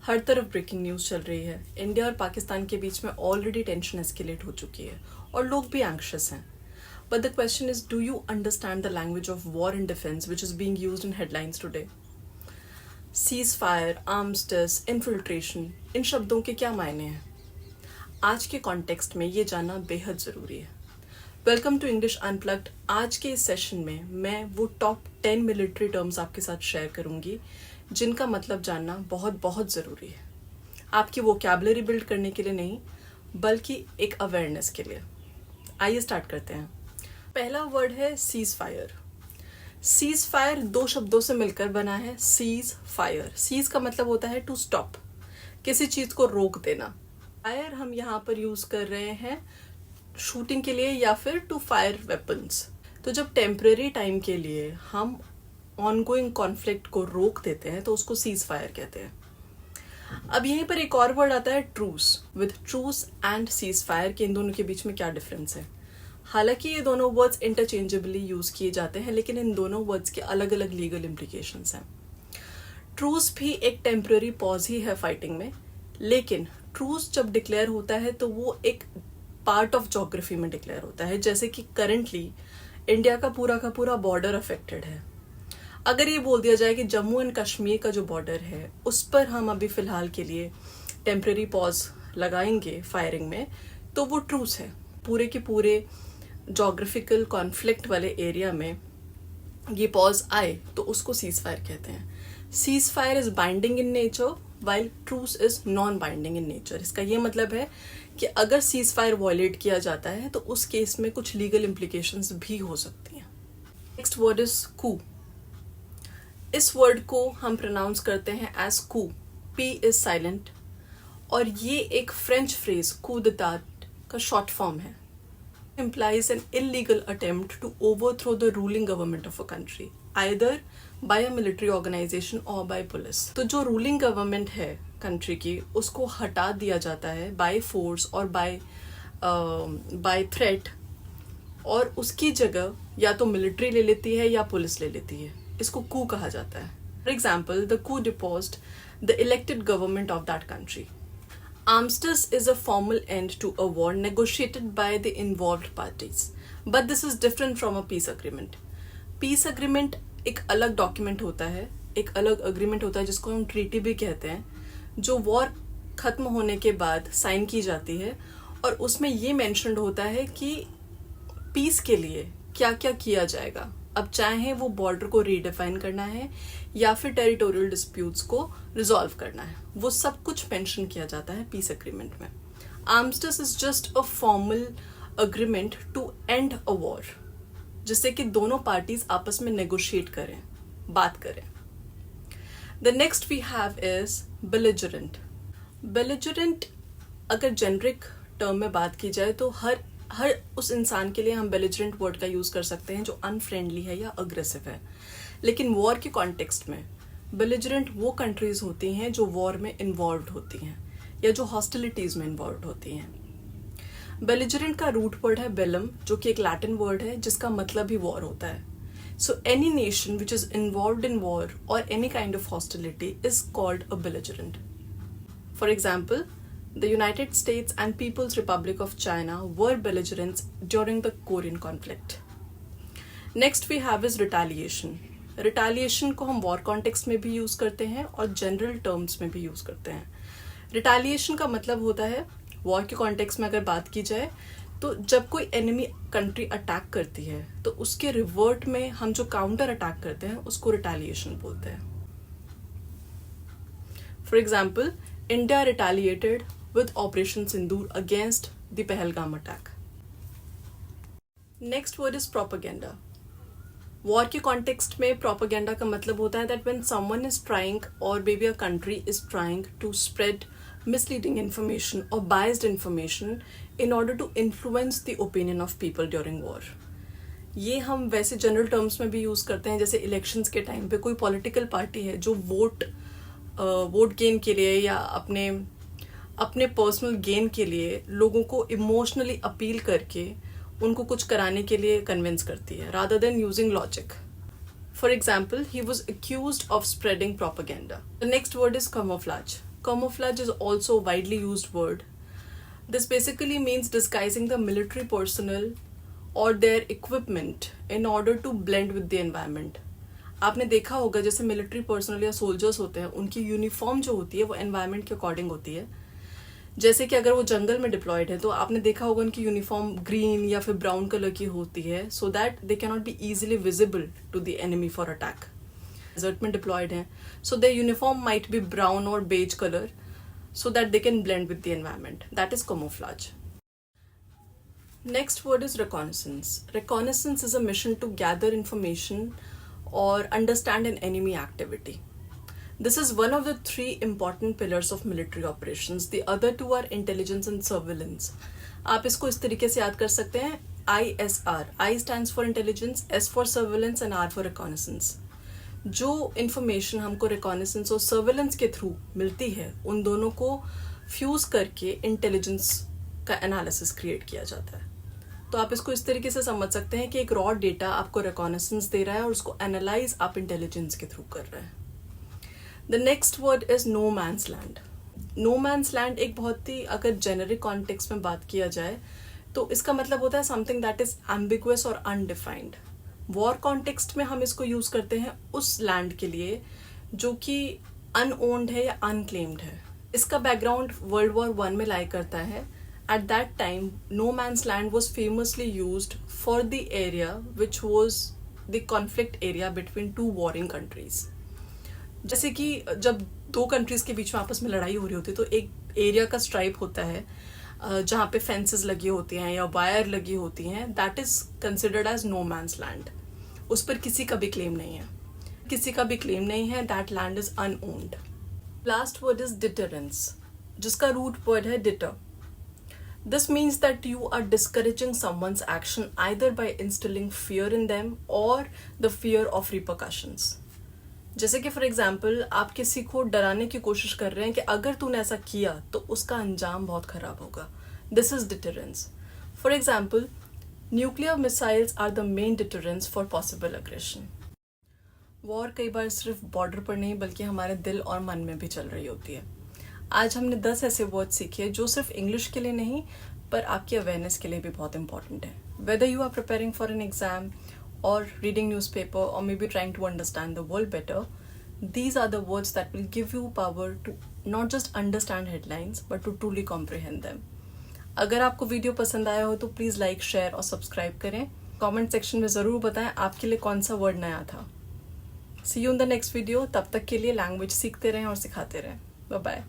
हर तरफ breaking news चल रही है। इंडिया और पाकिस्तान के बीच में ऑलरेडी टेंशन एस्केलेट हो चुकी है और लोग भी एंग्शियस हैं। But the question is, do you understand the language of war and defence which is being used in headlines today? Ceasefire, armistice, infiltration, इन शब्दों के क्या मायने हैं? आज के कॉन्टेक्स्ट में ये जानना बेहद ज़रूरी है। Welcome to English unplugged. आज के इस सेशन में मैं वो टॉप 10 मिलिट्री टर्म्स आपके साथ शेयर करूंगी जिनका मतलब जानना बहुत बहुत ज़रूरी है, आपकी वोकैबुलरी बिल्ड करने के लिए नहीं बल्कि एक अवेयरनेस के लिए। आइए स्टार्ट करते हैं। पहला वर्ड है सीज फायर। सीज फायर दो शब्दों से मिलकर बना है सीज फायर। सीज का मतलब होता है टू स्टॉप, किसी चीज़ को रोक देना। फायर हम यहाँ पर यूज़ कर रहे हैं शूटिंग के लिए या फिर टू फायर वेपन्स। तो जब टेम्परेरी टाइम के लिए हम ऑनगोइंग कॉन्फ्लिक्ट को रोक देते हैं तो उसको सीज फायर कहते हैं। अब यहीं पर एक और वर्ड आता है truce. With truce and ceasefire के इन दोनों के बीच में क्या डिफरेंस है? हालांकि ये दोनों वर्ड्स इंटरचेंजेबली यूज किए जाते हैं, लेकिन इन दोनों वर्ड्स के अलग अलग लीगल इम्प्लीकेशंस हैं। ट्रूस भी एक टेम्पररी पॉज ही है फाइटिंग में, लेकिन ट्रूस जब डिक्लेयर होता है तो वो एक पार्ट ऑफ ज्योग्राफी में डिक्लेयर होता है। जैसे कि करंटली इंडिया का पूरा बॉर्डर अफेक्टेड है। अगर ये बोल दिया जाए कि जम्मू एंड कश्मीर का जो बॉर्डर है उस पर हम अभी फिलहाल के लिए टेम्पररी पॉज लगाएंगे फायरिंग में, तो वो ट्रूस है। पूरे के पूरे जोग्राफिकल कॉन्फ्लिक्ट वाले एरिया में ये पॉज आए तो उसको सीज फायर कहते हैं। Ceasefire is binding in nature while truce is non binding in nature. इसका ये मतलब है कि अगर सीज फायर वॉयलेट किया जाता है तो उस केस में कुछ लीगल इम्प्लीकेशंस भी हो सकती हैं। Next word is coup. इस वर्ड को हम प्रोनाउंस करते हैं as coup. P is silent और ये एक फ्रेंच फ्रेज कू d'état का शॉर्ट फॉर्म है। implies an illegal attempt to overthrow the ruling government of a country, either by a military organization or by police. तो जो ruling government है country की उसको हटा दिया जाता है by force और by threat, और उसकी जगह या तो मिलिट्री ले लेती है या पुलिस ले लेती है। इसको कू कहा जाता है। For example, the coup deposed the elected government of that country. Armistice is a formal end to a war negotiated by the involved parties, but this is different from a peace agreement. Peace agreement एक अलग document होता है, एक अलग agreement होता है जिसको हम ट्रीटी भी कहते हैं, जो वॉर खत्म होने के बाद साइन की जाती है और उसमें ये मेंशन्ड होता है कि पीस के लिए क्या क्या किया जाएगा। अब चाहे वो बॉर्डर को रीडिफाइन करना है या फिर टेरिटोरियल डिस्प्यूट्स को रिजॉल्व करना है, वो सब कुछ मेंशन किया जाता है पीस एग्रीमेंट में। Armistice is just a formal agreement to end a war, जिससे कि दोनों पार्टीज आपस में नेगोशिएट करें, बात करें। The next we have is belligerent. Belligerent अगर जेनरिक टर्म में बात की जाए तो हर उस इंसान के लिए हम बेलिजरेंट वर्ड का यूज कर सकते हैं जो अनफ्रेंडली है या अग्रेसिव है। लेकिन वॉर के कॉन्टेक्स्ट में बेलिजरेंट वो कंट्रीज होती हैं जो वॉर में इन्वॉल्व होती हैं या जो हॉस्टिलिटीज में इन्वॉल्व होती हैं। बेलिजरेंट का रूट वर्ड है बेलम, जो कि एक लैटिन वर्ड है जिसका मतलब ही वॉर होता है। So any nation which is involved in war और any kind of hostility is called a belligerent. For example, the United States and People's Republic of China were belligerents during the Korean conflict. Next we have is retaliation. Retaliation को हम war context में भी use करते हैं और general terms में भी use करते हैं। Retaliation का मतलब होता है, war के context में अगर बात की जाए तो जब कोई enemy country attack करती है तो उसके revert में हम जो counter attack करते हैं उसको retaliation बोलते हैं। For example, India retaliated with Operation Sindoor against the Pahalgam attack. Next word is propaganda. War के context में propaganda का मतलब होता है that when someone is trying or maybe a country is trying to spread misleading information or biased information in order to influence the opinion of people during war. ये हम वैसे general terms में भी use करते हैं, जैसे elections के time पे कोई पॉलिटिकल पार्टी है जो वोट गेन के लिए या अपने पर्सनल गेन के लिए लोगों को इमोशनली अपील करके उनको कुछ कराने के लिए कन्विंस करती है, rather than using logic. For example, he was accused of spreading propaganda. The next word is camouflage. Camouflage is also a widely used word. This basically means disguising the military personnel or their equipment in order to blend with the environment. आपने देखा होगा जैसे military personnel या soldiers होते हैं, उनकी uniform जो होती है वो एनवायरनमेंट के अकॉर्डिंग होती है. जैसे कि अगर वो जंगल में डिप्लॉयड है तो आपने देखा होगा उनकी यूनिफॉर्म ग्रीन या फिर ब्राउन कलर की होती है, so that they can not be easily visible to the enemy for attack. Desert में डिप्लॉयड हैं, so their uniform might be brown और beige colour so that they can blend with the environment. That is camouflage. Next word is reconnaissance. Reconnaissance is a mission to gather information or understand an enemy activity. This is one of the three important pillars of military operations. The other two are intelligence and surveillance. आप इसको इस तरीके से याद कर सकते हैं, ISR. I stands for intelligence, S for surveillance and R for reconnaissance. जो इन्फॉर्मेशन हमको रिकॉनेसेंस और सर्वेलेंस के थ्रू मिलती है उन दोनों को फ्यूज करके इंटेलिजेंस का एनालिसिस क्रिएट किया जाता है. तो आप इसको इस तरीके से समझ सकते हैं कि एक रॉ डेटा आपको रिकॉनेसेंस दे रहा है और उसको एनालाइज आप इंटेलिजेंस के थ्रू कर रहे हैं. The next word is no man's land. No man's land एक बहुत ही, अगर जेनरिक कॉन्टेक्स्ट में बात किया जाए तो इसका मतलब होता है समथिंग दैट इज एम्बिगुअस और अनडिफाइंड. वॉर कॉन्टेक्स्ट में हम इसको यूज करते हैं उस लैंड के लिए जो कि अनओन्ड है या अनक्लेम्ड है. इसका बैकग्राउंड वर्ल्ड वॉर 1 में लाई करता है. At that time no man's land was famously used for the area which was the conflict area between two warring countries. जैसे कि जब दो कंट्रीज के बीच में आपस में लड़ाई हो रही होती है तो एक एरिया का स्ट्राइप होता है जहाँ पे फेंसेस लगी होती हैं या वायर लगी होती हैं. That is considered as no man's land. उस पर किसी का भी क्लेम नहीं है, किसी का भी क्लेम नहीं है. That land is unowned. Last word is deterrence, जिसका रूट वर्ड है deter. This means that you are discouraging someone's action either by instilling fear in them और द फियर ऑफ रिपरकशंस. जैसे कि फॉर एग्जाम्पल आप किसी को डराने की कोशिश कर रहे हैं कि अगर तूने ऐसा किया तो उसका अंजाम बहुत खराब होगा. This is deterrence. For example, nuclear missiles are the main deterrence for possible aggression. War कई बार सिर्फ बॉर्डर पर नहीं बल्कि हमारे दिल और मन में भी चल रही होती है. आज हमने 10 ऐसे वर्ड सीखे जो सिर्फ इंग्लिश के लिए नहीं पर आपकी अवेयरनेस के लिए भी बहुत इंपॉर्टेंट है. Whether you are preparing for an exam or reading newspaper or maybe trying to understand the world better, these are the words that will give you power to not just understand headlines but to truly comprehend them. अगर आपको video पसंद आया हो तो please like, share और subscribe करें. Comment section में ज़रूर बताएं आपके लिए कौन सा वर्ड नया था. See you in the next video. तब तक के लिए लैंग्वेज सीखते रहें और सिखाते रहें. Bye bye.